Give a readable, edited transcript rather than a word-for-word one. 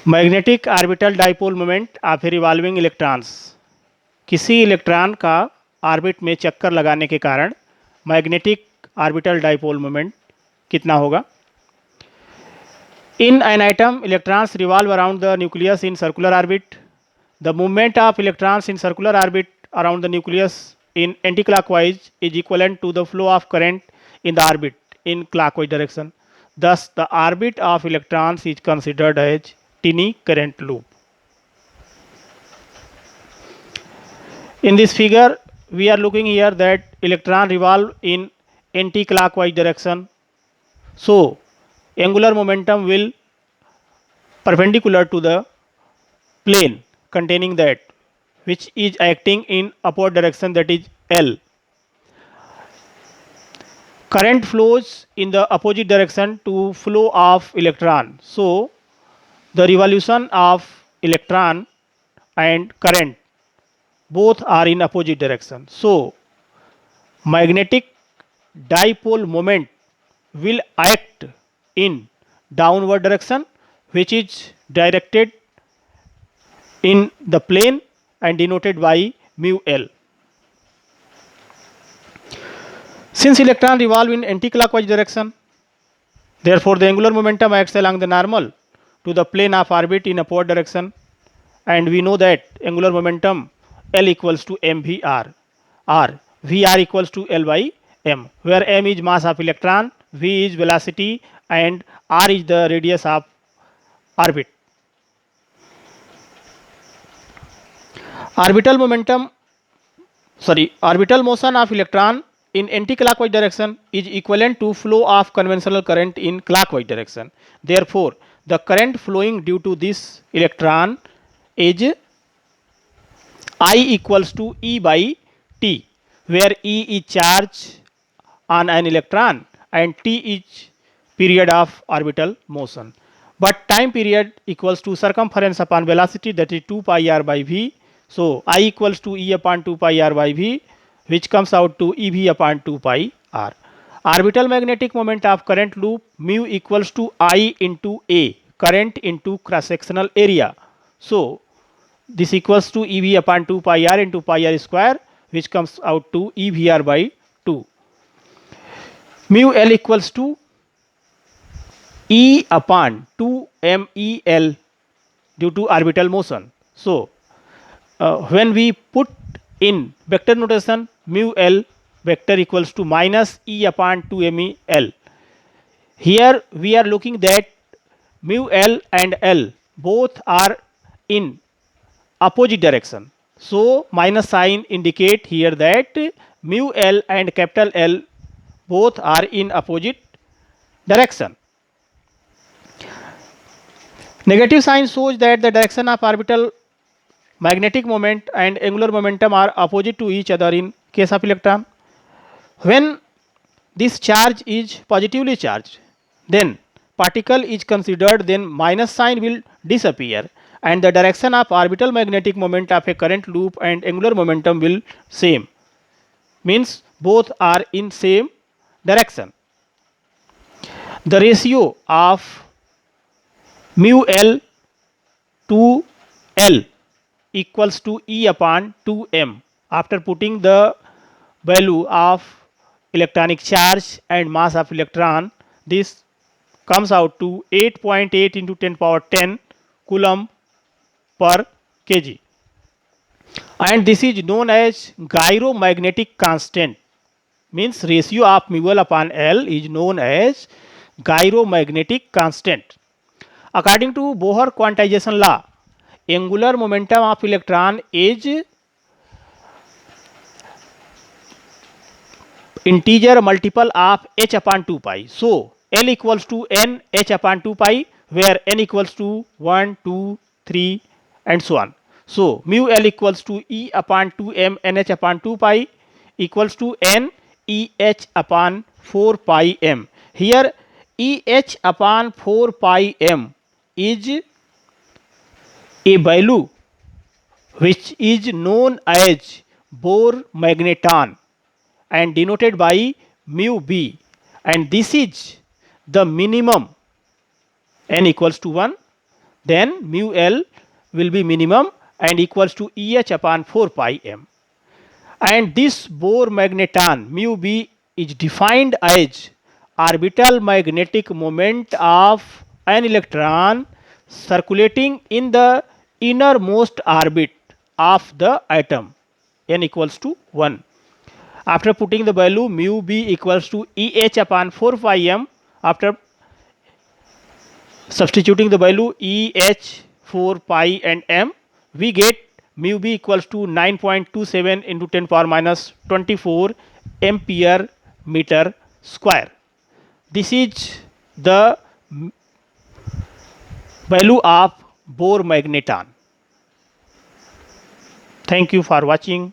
Magnetic orbital dipole moment of A revolving electrons. किसी electron का orbit में चक्कर लगाने के कारण मैग्नेटिक ऑर्बिटल डाइपोल मोमेंट कितना होगा? In an atom, electrons revolve around the nucleus in circular orbit. The movement of electrons in circular orbit around the nucleus in anticlockwise is equivalent to the flow of current in the orbit in clockwise direction. Thus, the orbit of electrons is considered as tiny current loop. In this figure, we are looking here that electron revolve in anti-clockwise direction. So, angular momentum will perpendicular to the plane containing that, which is acting in upward direction, that is L. Current flows in the opposite direction to flow of electron. So, the revolution of electron and current both are in opposite direction. So, magnetic dipole moment will act in downward direction, which is directed in the plane and denoted by mu L. Since electron revolve in anticlockwise direction, therefore the angular momentum acts along the normal to the plane of orbit in upward direction, and we know that angular momentum L equals to mvr, or Vr equals to L by m, where m is mass of electron, v is velocity, and r is the radius of orbit. Orbital motion of electron in anticlockwise direction is equivalent to flow of conventional current in clockwise direction. Therefore, the current flowing due to this electron is I equals to E by T, where E is charge on an electron and T is period of orbital motion. But time period equals to circumference upon velocity, that is 2 pi r by v. So, I equals to E upon 2 pi r by v, which comes out to EV upon 2 pi r. Orbital magnetic moment of current loop mu equals to I into A, current into cross sectional area. So, this equals to EV upon 2 pi r into pi r square, which comes out to EVR by 2. Mu L equals to E upon 2 MEL due to orbital motion. So, when we put in vector notation, mu L vector equals to minus E upon 2 MEL. Here we are looking that mu L and L both are in opposite direction. So, minus sign indicate here that mu L and capital L both are in opposite direction. Negative sign shows that the direction of orbital magnetic moment and angular momentum are opposite to each other in case of electron. When this charge is positively charged, then particle is considered, then minus sign will disappear and the direction of orbital magnetic moment of a current loop and angular momentum will same, means both are in same direction. The ratio of mu L to L equals to E upon 2m. After putting the value of electronic charge and mass of electron, this comes out to 8.8 into 10 power 10 coulomb per kg, and this is known as gyromagnetic constant, means ratio of mu L upon L is known as gyromagnetic constant. According to Bohr quantization law, angular momentum of electron is integer multiple of h upon 2 pi. So, L equals to n h upon 2 pi, where n equals to 1, 2, 3 and so on. So, mu L equals to E upon 2m nh upon 2 pi equals to n E h upon 4 pi m. Here E h upon 4 pi m is a value which is known as Bohr magneton and denoted by mu b, and this is the minimum n equals to 1, then mu L will be minimum and equals to EH upon 4 pi m. And this Bohr magneton mu B is defined as orbital magnetic moment of an electron circulating in the innermost orbit of the atom, n equals to 1. After putting the value mu B equals to EH upon 4 pi m, after substituting the value EH 4 pi and m, we get mu B equals to 9.27 into 10 power minus 24 ampere meter square. This is the value of Bohr magneton. Thank you for watching.